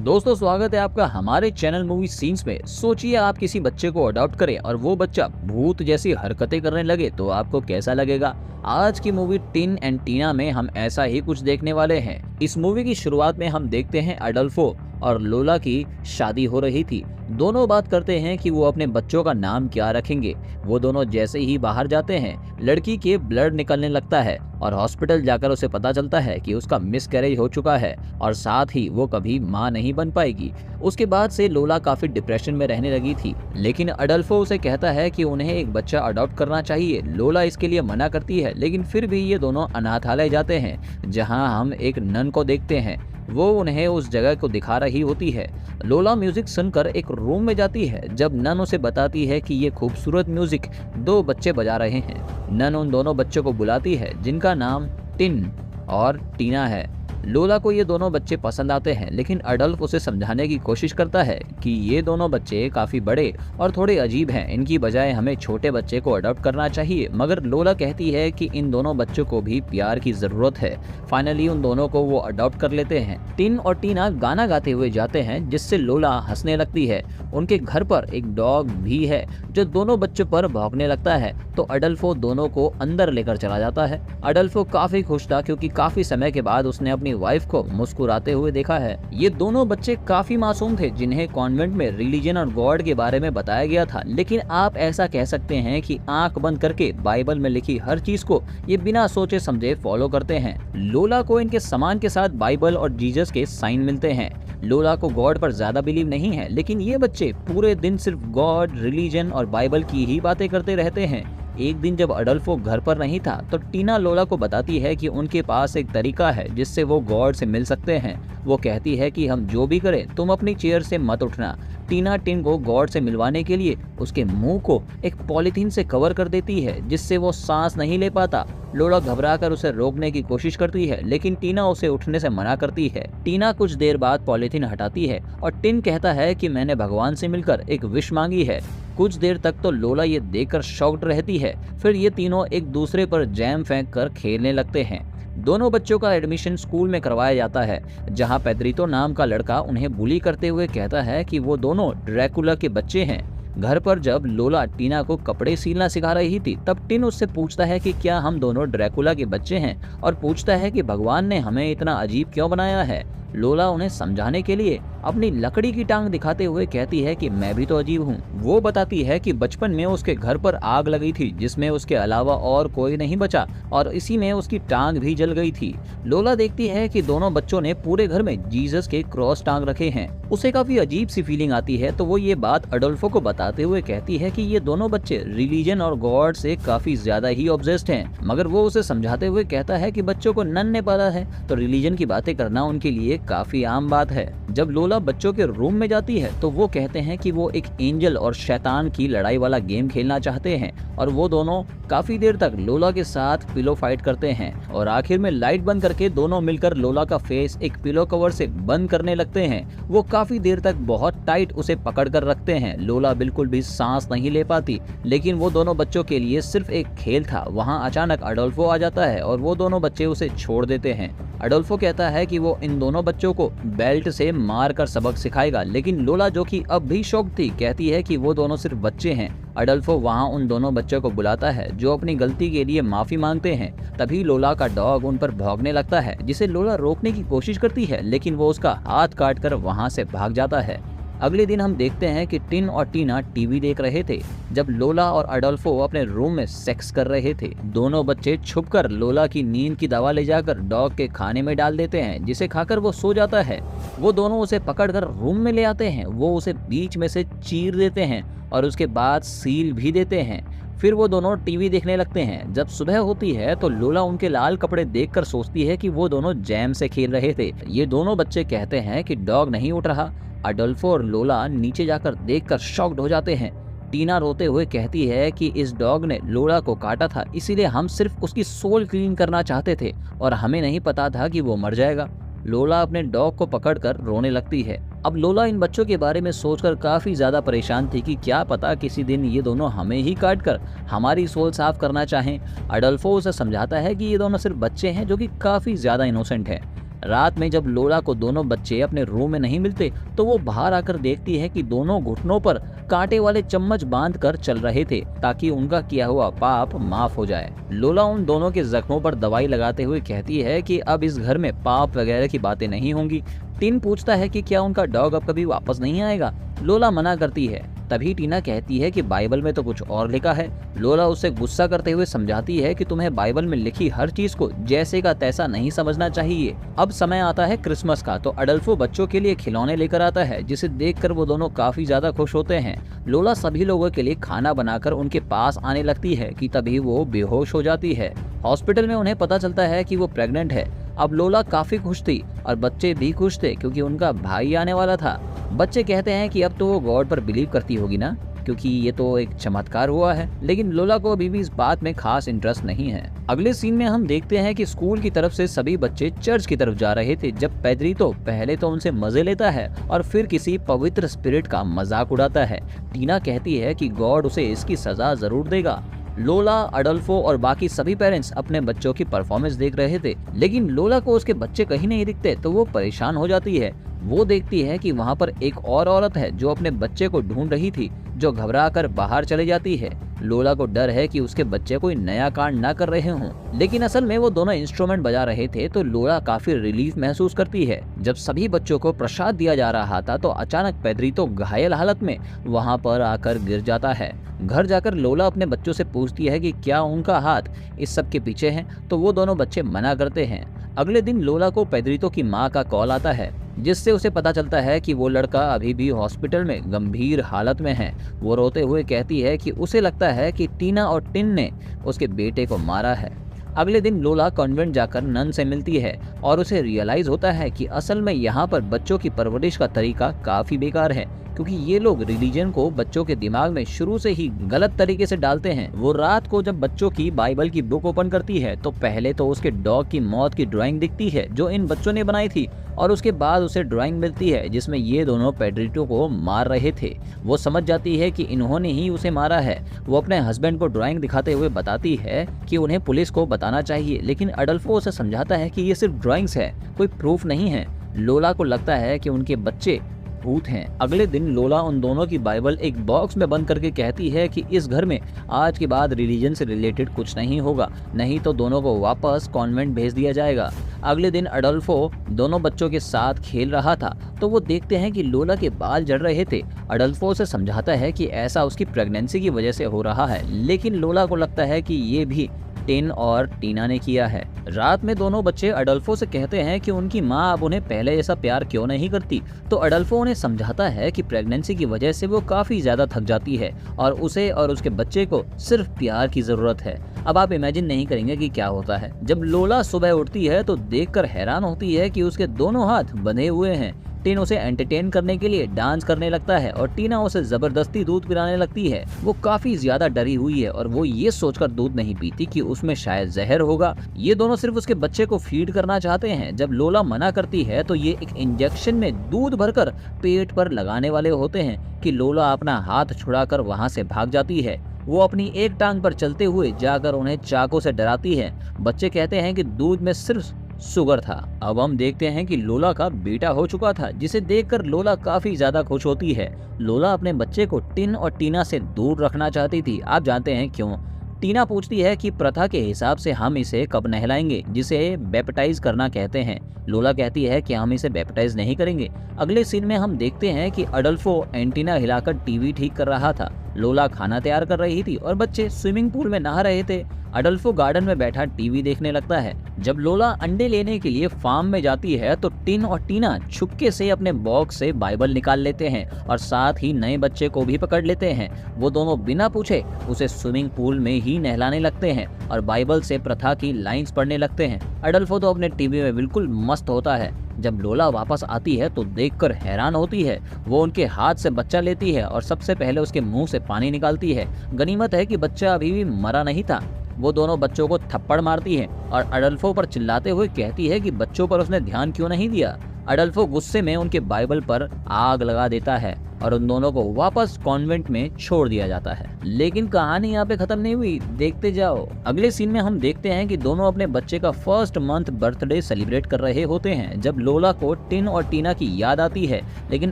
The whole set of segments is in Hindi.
दोस्तों, स्वागत है आपका हमारे चैनल मूवी सीन्स में। सोचिए आप किसी बच्चे को अडॉप्ट करें और वो बच्चा भूत जैसी हरकतें करने लगे तो आपको कैसा लगेगा। आज की मूवी टिन एंड टीना में हम ऐसा ही कुछ देखने वाले हैं। इस मूवी की शुरुआत में हम देखते हैं अडल्फो और लोला की शादी हो रही थी। दोनों बात करते हैं कि वो अपने बच्चों का नाम क्या रखेंगे। वो दोनों जैसे ही बाहर जाते हैं, लड़की के ब्लड निकलने लगता है और हॉस्पिटल जाकर उसे पता चलता है कि उसका मिसकैरेज हो चुका है और साथ ही वो कभी मां नहीं बन पाएगी। उसके बाद से लोला काफी डिप्रेशन में रहने लगी थी, लेकिन अडल्फो उसे कहता है कि उन्हें एक बच्चा अडॉप्ट करना चाहिए। लोला इसके लिए मना करती है, लेकिन फिर भी ये दोनों अनाथालय जाते हैं जहां हम एक नन को देखते हैं। वो उन्हें उस जगह को दिखा रही होती है। लोला म्यूजिक सुनकर एक रूम में जाती है। जब नन उसे बताती है कि ये खूबसूरत म्यूजिक दो बच्चे बजा रहे हैं। नन उन दोनों बच्चों को बुलाती है जिनका नाम टिन और टीना है। लोला को ये दोनों बच्चे पसंद आते हैं, लेकिन अडल्फ उसे समझाने की कोशिश करता है कि ये दोनों बच्चे काफी बड़े और थोड़े अजीब हैं, इनकी बजाय हमें छोटे बच्चे को अडॉप्ट करना चाहिए। मगर लोला कहती है कि इन दोनों बच्चों को भी प्यार की जरूरत है। फाइनली उन दोनों को वो अडॉप्ट कर लेते हैं। टिन और टीना गाना गाते हुए जाते हैं, जिससे लोला हंसने लगती है। उनके घर पर एक डॉग भी है जो दोनों बच्चों पर भौंकने लगता है, तो अडल्फो दोनों को अंदर लेकर चला जाता है। अडल्फो काफी खुश था क्योंकि काफी समय के बाद उसने अपनी वाइफ को मुस्कुराते हुए देखा है। ये दोनों बच्चे काफी मासूम थे जिन्हें कॉन्वेंट में रिलीजन और गॉड के बारे में बताया गया था, लेकिन आप ऐसा कह सकते हैं कि आंख बंद करके बाइबल में लिखी हर चीज को ये बिना सोचे समझे फॉलो करते हैं। लोला को इनके सामान के साथ बाइबल और जीसस के साइन मिलते हैं। लोला को गॉड पर ज्यादा बिलीव नहीं है, लेकिन ये बच्चे पूरे दिन सिर्फ गॉड, रिलीजन और बाइबल की ही बातें करते रहते हैं। एक दिन जब अडल्फो घर पर नहीं था तो टीना लोला को बताती है कि उनके पास एक तरीका है जिससे वो गॉड से मिल सकते हैं। वो कहती है कि हम जो भी करें तुम अपनी चेयर से मत उठना। टीना टिन को गॉड से मिलवाने के लिए उसके मुंह को एक पॉलीथीन से कवर कर देती है जिससे वो सांस नहीं ले पाता। लोला घबराकर उसे रोकने की कोशिश करती है, लेकिन टीना उसे उठने से मना करती है। टीना कुछ देर बाद पॉलीथीन हटाती है और टिन कहता है कि मैंने भगवान से मिलकर एक विश मांगी है। कुछ देर तक तो लोला ये देखकर शॉक्ड रहती है। फिर ये तीनों एक दूसरे पर जैम फेंक कर खेलने लगते हैं। दोनों बच्चों का एडमिशन स्कूल में करवाया जाता है, जहां पेद्रितो नाम का लड़का उन्हें बुली करते हुए कहता है कि वो दोनों ड्रैकुला के बच्चे हैं। घर पर जब लोला टीना को कपड़े सिलना सिखा रही थी, तब टिन उससे पूछता है कि क्या हम दोनों ड्रैकुला के बच्चे हैं और पूछता है कि भगवान ने हमें इतना अजीब क्यों बनाया है। लोला उन्हें समझाने के लिए अपनी लकड़ी की टांग दिखाते हुए कहती है कि मैं भी तो अजीब हूँ। वो बताती है कि बचपन में उसके घर पर आग लगी थी जिसमें उसके अलावा और कोई नहीं बचा और इसी में उसकी टांग भी जल गई थी। लोला देखती है कि दोनों बच्चों ने पूरे घर में जीसस के क्रॉस टांग रखे हैं। उसे काफी अजीब सी फीलिंग आती है, तो वो ये बात अडोल्फो को बताते हुए कहती है कि ये दोनों बच्चे रिलीजन और गॉड से काफी ज्यादा ही ऑब्सेस्ड हैं। मगर वो उसे समझाते हुए कहता है कि बच्चों को नन ने पाला है तो रिलीजन की बातें करना उनके लिए काफी आम बात है। जब लोला बच्चों के रूम में जाती है तो वो कहते हैं कि वो एक एंजल और शैतान की लड़ाई वाला गेम खेलना चाहते हैं और वो दोनों काफी देर तक लोला के साथ पिलो फाइट करते हैं और आखिर में लाइट बंद करके दोनों मिलकर लोला का फेस एक पिलो कवर से बंद करने लगते हैं। वो काफी देर तक बहुत टाइट उसे पकड़ कर रखते हैं। लोला बिल्कुल भी सांस नहीं ले पाती, लेकिन वो दोनों बच्चों के लिए सिर्फ एक खेल था। वहाँ अचानक अडोल्फो आ जाता है और वो दोनों बच्चे उसे छोड़ देते हैं। अडोल्फो कहता है कि वो इन दोनों बच्चों को बेल्ट से मार कर सबक सिखाएगा, लेकिन लोला जो कि अब भी शॉक थी कहती है कि वो दोनों सिर्फ बच्चे हैं। अडोल्फो वहाँ उन दोनों बच्चों को बुलाता है जो अपनी गलती के लिए माफी मांगते हैं। तभी लोला का डॉग उन पर भौंकने लगता है, जिसे लोला रोकने की कोशिश करती है, लेकिन वो उसका हाथ काट कर वहाँ से भाग जाता है। अगले दिन हम देखते हैं कि टिन और टीना टीवी देख रहे थे जब लोला और अडोल्फो अपने रूम में सेक्स कर रहे थे। दोनों बच्चे छुपकर लोला की नींद की दवा ले जाकर डॉग के खाने में डाल देते हैं, जिसे खाकर वो सो जाता है। वो दोनों उसे पकड़कर रूम में ले आते हैं। वो उसे बीच में से चीर देते हैं और उसके बाद सील भी देते हैं। फिर वो दोनों टीवी देखने लगते हैं। जब सुबह होती है तो लोला उनके लाल कपड़े देखकर सोचती है कि वो दोनों जैम से खेल रहे थे। ये दोनों बच्चे कहते हैं कि डॉग नहीं उठ रहा। अडोल्फो और लोला नीचे जाकर देखकर शॉक्ड हो जाते हैं। टीना रोते हुए कहती है कि इस डॉग ने लोला को काटा था, इसीलिए हम सिर्फ उसकी सोल क्लीन करना चाहते थे और हमें नहीं पता था कि वो मर जाएगा। लोला अपने डॉग को पकड़कर रोने लगती है। अब लोला इन बच्चों के बारे में सोचकर काफी ज्यादा परेशान थी कि क्या पता किसी दिन ये दोनों हमें ही काट कर हमारी सोल साफ करना चाहें। अडोल्फो उसे समझाता है कि ये दोनों सिर्फ बच्चे हैं जो कि काफी ज्यादा इनोसेंट हैं। रात में जब लोला को दोनों बच्चे अपने रूम में नहीं मिलते तो वो बाहर आकर देखती है कि दोनों घुटनों पर कांटे वाले चम्मच बांधकर चल रहे थे ताकि उनका किया हुआ पाप माफ हो जाए। लोला उन दोनों के जख्मों पर दवाई लगाते हुए कहती है कि अब इस घर में पाप वगैरह की बातें नहीं होंगी। टिन पूछता है कि क्या उनका डॉग अब कभी वापस नहीं आएगा। लोला मना करती है। तभी टीना कहती है कि बाइबल में तो कुछ और लिखा है। लोला उसे गुस्सा करते हुए समझाती है कि तुम्हें बाइबल में लिखी हर चीज को जैसे का तैसा नहीं समझना चाहिए। अब समय आता है क्रिसमस का, तो अडल्फो बच्चों के लिए खिलौने लेकर आता है, जिसे देखकर वो दोनों काफी ज्यादा खुश होते हैं। लोला सभी लोगों के लिए खाना बनाकर उनके पास आने लगती है कि तभी वो बेहोश हो जाती है। हॉस्पिटल में उन्हें पता चलता है कि वो प्रेग्नेंट है। अब लोला काफी खुश थी और बच्चे भी खुश थे क्योंकि उनका भाई आने वाला था। बच्चे कहते हैं कि अब तो वो गॉड पर बिलीव करती होगी ना, क्योंकि ये तो एक चमत्कार हुआ है। लेकिन लोला को अभी भी इस बात में खास इंटरेस्ट नहीं है। अगले सीन में हम देखते हैं कि स्कूल की तरफ से सभी बच्चे चर्च की तरफ जा रहे थे जब पेद्रितो पहले तो उनसे मजे लेता है और फिर किसी पवित्र स्पिरिट का मजाक उड़ाता है। टीना कहती है कि गॉड उसे इसकी सजा जरूर देगा। लोला, अडल्फो और बाकी सभी पेरेंट्स अपने बच्चों की परफॉर्मेंस देख रहे थे, लेकिन लोला को उसके बच्चे कहीं नहीं दिखते तो वो परेशान हो जाती है। वो देखती है कि वहाँ पर एक और औरत है जो अपने बच्चे को ढूंढ रही थी, जो घबरा कर बाहर चले जाती है। लोला को डर है कि उसके बच्चे कोई नया कांड ना कर रहे हों, लेकिन असल में वो दोनों इंस्ट्रूमेंट बजा रहे थे तो लोला काफी रिलीफ महसूस करती है। जब सभी बच्चों को प्रसाद दिया जा रहा था तो अचानक पेद्रितो घायल हालत में वहाँ पर आकर गिर जाता है। घर जाकर लोला अपने बच्चों से पूछती है कि क्या उनका हाथ इस सब के पीछे है, तो वो दोनों बच्चे मना करते हैं। अगले दिन लोला को पेद्रितो की माँ का कॉल आता है, जिससे उसे पता चलता है कि वो लड़का अभी भी हॉस्पिटल में गंभीर हालत में है। वो रोते हुए कहती है कि उसे लगता है कि टीना और टिन ने उसके बेटे को मारा है। अगले दिन लोला कॉन्वेंट जाकर नन से मिलती है और उसे रियलाइज होता है कि असल में यहाँ पर बच्चों की परवरिश का तरीका काफी बेकार है, क्योंकि ये लोग रिलीजन को बच्चों के दिमाग में शुरू से ही गलत तरीके से डालते हैं। वो रात को जब बच्चों की बाइबल की बुक ओपन करती है तो पहले तो उसके डॉग की मौत की ड्राइंग दिखती है जो इन बच्चों ने बनाई थी, और उसके बाद उसे ड्राइंग मिलती है जिसमें ये दोनों पेड्रिटो को मार रहे थे। वो समझ जाती है कि इन्होंने ही उसे मारा है। वो अपने हस्बैंड को ड्राइंग दिखाते हुए बताती है कि उन्हें पुलिस को बताना चाहिए, लेकिन अडल्फो उसे समझाता है कि ये सिर्फ ड्राइंग्स है, कोई प्रूफ नहीं है। लोला को लगता है कि उनके बच्चे भूत हैं। अगले दिन लोला उन दोनों की बाइबल एक बॉक्स में बंद करके कहती है कि इस घर में आज के बाद रिलीजन से रिलेटेड कुछ नहीं होगा, नहीं तो दोनों को वापस कॉन्वेंट भेज दिया जाएगा। अगले दिन अडल्फो दोनों बच्चों के साथ खेल रहा था तो वो देखते हैं कि लोला के बाल झड़ रहे थे। अडल्फो उसे समझाता है कि ऐसा उसकी प्रेगनेंसी की वजह से हो रहा है, लेकिन लोला को लगता है कि ये भी टिन और टीना ने किया है। रात में दोनों बच्चे अडल्फो से कहते हैं कि उनकी माँ अब उन्हें पहले जैसा प्यार क्यों नहीं करती, तो अडल्फो उन्हें समझाता है कि प्रेगनेंसी की वजह से वो काफी ज्यादा थक जाती है और उसे और उसके बच्चे को सिर्फ प्यार की जरूरत है। अब आप इमेजिन नहीं करेंगे कि क्या होता है। जब लोला सुबह उठती है तो देखकर हैरान होती है कि उसके दोनों हाथ बंधे हुए हैं। टिन उसे एंटरटेन करने के लिए डांस करने लगता है और टीना उसे जबरदस्ती दूध पिलाने लगती है। वो काफी ज्यादा डरी हुई है और वो ये सोचकर दूध नहीं पीती कि उसमें शायद जहर होगा। ये दोनों सिर्फ उसके बच्चे को फीड करना चाहते हैं। जब लोला मना करती है तो ये एक इंजेक्शन में दूध भरकर पेट पर लगाने वाले होते हैं कि लोला अपना हाथ छुड़ाकर वहाँ से भाग जाती है। वो अपनी एक टांग पर चलते हुए जाकर उन्हें चाकू से डराती है। बच्चे कहते हैं कि दूध में सिर्फ शुगर था। अब हम देखते हैं कि लोला का बेटा हो चुका था, जिसे देखकर लोला काफी ज्यादा खुश होती है। लोला अपने बच्चे को टिन और टीना से दूर रखना चाहती थी। आप जानते हैं क्यों? टीना पूछती है कि प्रथा के हिसाब से हम इसे कब नहलाएंगे, जिसे बैप्टाइज करना कहते हैं। लोला कहती है कि हम इसे बैप्टाइज नहीं करेंगे। अगले सीन में हम देखते हैं कि अडल्फो एंटीना हिलाकर टीवी ठीक कर रहा था। लोला खाना तैयार कर रही थी और बच्चे स्विमिंग पूल में नहा रहे थे। अडल्फो गार्डन में बैठा टीवी देखने लगता है। जब लोला अंडे लेने के लिए फार्म में जाती है तो टिन और टीना छुपके से अपने बॉक्स से बाइबल निकाल लेते हैं और साथ ही नए बच्चे को भी पकड़ लेते हैं। वो दोनों बिना पूछे उसे स्विमिंग पूल में ही नहलाने लगते हैं और बाइबल से प्रथा की लाइंस पढ़ने लगते हैं। अडल्फो तो अपने टीवी में बिल्कुल मस्त होता है। जब लोला वापस आती है तो देखकर हैरान होती है। वो उनके हाथ से बच्चा लेती है और सबसे पहले उसके मुंह से पानी निकालती है। गनीमत है कि बच्चा अभी भी मरा नहीं था। वो दोनों बच्चों को थप्पड़ मारती है और अडल्फो पर चिल्लाते हुए कहती है कि बच्चों पर उसने ध्यान क्यों नहीं दिया। अडल्फो गुस्से में उनके बाइबल पर आग लगा देता है और उन दोनों को वापस कॉन्वेंट में छोड़ दिया जाता है। लेकिन कहानी यहाँ पे खत्म नहीं हुई, देखते जाओ। अगले सीन में हम देखते हैं कि दोनों अपने बच्चे का फर्स्ट मंथ बर्थडे सेलिब्रेट कर रहे होते हैं जब लोला को टिन और टीना की याद आती है, लेकिन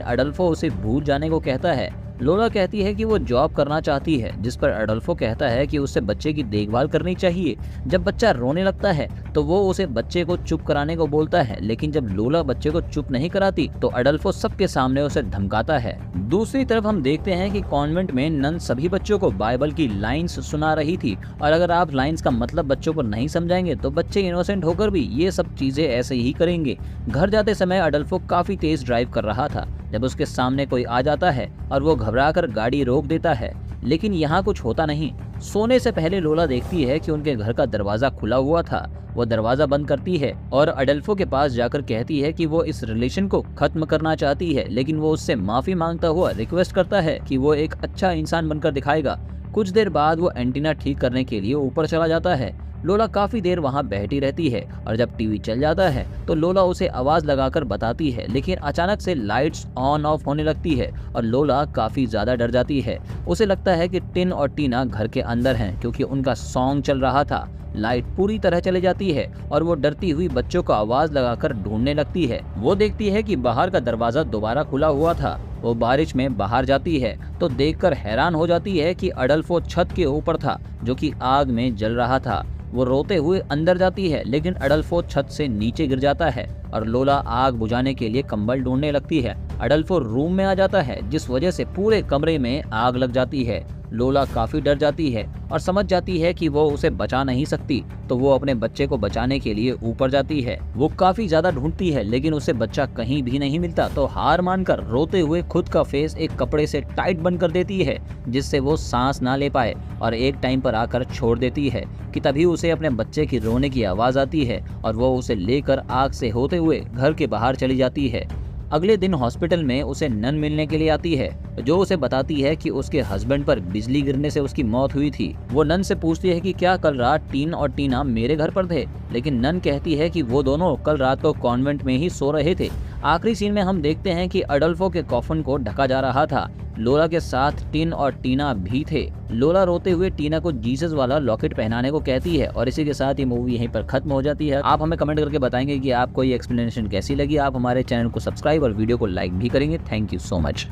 अडल्फो उसे भूल जाने को कहता है। लोला कहती है कि वो जॉब करना चाहती है, जिस पर अडल्फो कहता है कि उसे बच्चे की देखभाल करनी चाहिए। जब बच्चा रोने लगता है तो वो उसे बच्चे को चुप कराने को बोलता है, लेकिन जब लोला बच्चे को चुप नहीं कराती तो अडल्फो सबके सामने उसे धमकाता है। दूसरी तरफ हम देखते हैं कि कॉन्वेंट में नन सभी बच्चों को बाइबल की लाइन्स सुना रही थी, और अगर आप लाइन्स का मतलब बच्चों को नहीं समझाएंगे तो बच्चे इनोसेंट होकर भी ये सब चीजें ऐसे ही करेंगे। घर जाते समय अडल्फो काफी तेज ड्राइव कर रहा था जब उसके सामने कोई आ जाता है और वो घबराकर गाड़ी रोक देता है, लेकिन यहाँ कुछ होता नहीं। सोने से पहले लोला देखती है कि उनके घर का दरवाजा खुला हुआ था। वो दरवाजा बंद करती है और अडल्फो के पास जाकर कहती है कि वो इस रिलेशन को खत्म करना चाहती है, लेकिन वो उससे माफी मांगता हुआ रिक्वेस्ट करता है कि वो एक अच्छा इंसान बनकर दिखाएगा। कुछ देर बाद वो एंटीना ठीक करने के लिए ऊपर चला जाता है। लोला काफी देर वहां बैठी रहती है और जब टीवी चल जाता है तो लोला उसे आवाज लगाकर बताती है, लेकिन अचानक से लाइट्स ऑन ऑफ होने लगती है और लोला काफी ज्यादा डर जाती है। उसे लगता है कि टिन और टीना घर के अंदर हैं क्योंकि उनका सॉन्ग चल रहा था। लाइट पूरी तरह चली जाती है और वो डरती हुई बच्चों को आवाज लगाकर ढूंढने लगती है। वो देखती है कि बाहर का दरवाजा दोबारा खुला हुआ था। वो बारिश में बाहर जाती है तो देखकर हैरान हो जाती है कि अडल्फो छत के ऊपर था जो कि आग में जल रहा था। वो रोते हुए अंदर जाती है, लेकिन अडल्फो छत से नीचे गिर जाता है और लोला आग बुझाने के लिए कंबल ढूंढने लगती है। अडल्फो रूम में आ जाता है जिस वजह से पूरे कमरे में आग लग जाती है। लोला काफी डर जाती है और समझ जाती है कि वो उसे बचा नहीं सकती, तो वो अपने बच्चे को बचाने के लिए ऊपर जाती है। वो काफी ज्यादा ढूंढती है लेकिन उसे बच्चा कहीं भी नहीं मिलता, तो हार मानकर रोते हुए खुद का फेस एक कपड़े से टाइट बंद कर देती है जिससे वो सांस ना ले पाए, और एक टाइम पर आकर छोड़ देती है कि तभी उसे अपने बच्चे की रोने की आवाज आती है और वो उसे लेकर आग से होते हुए घर के बाहर चली जाती है। अगले दिन हॉस्पिटल में उसे नन मिलने के लिए आती है जो उसे बताती है कि उसके हस्बैंड पर बिजली गिरने से उसकी मौत हुई थी। वो नन से पूछती है कि क्या कल रात टीन और टीना मेरे घर पर थे, लेकिन नन कहती है कि वो दोनों कल रात को कॉन्वेंट में ही सो रहे थे। आखिरी सीन में हम देखते हैं कि अडल्फो के कॉफन को ढका जा रहा था। लोला के साथ टिन और टीना भी थे। लोला रोते हुए टीना को जीसस वाला लॉकेट पहनाने को कहती है और इसी के साथ ये मूवी यहीं पर खत्म हो जाती है। आप हमें कमेंट करके बताएंगे कि आपको ये एक्सप्लेनेशन कैसी लगी। आप हमारे चैनल को सब्सक्राइब और वीडियो को लाइक भी करेंगे। Thank you so much.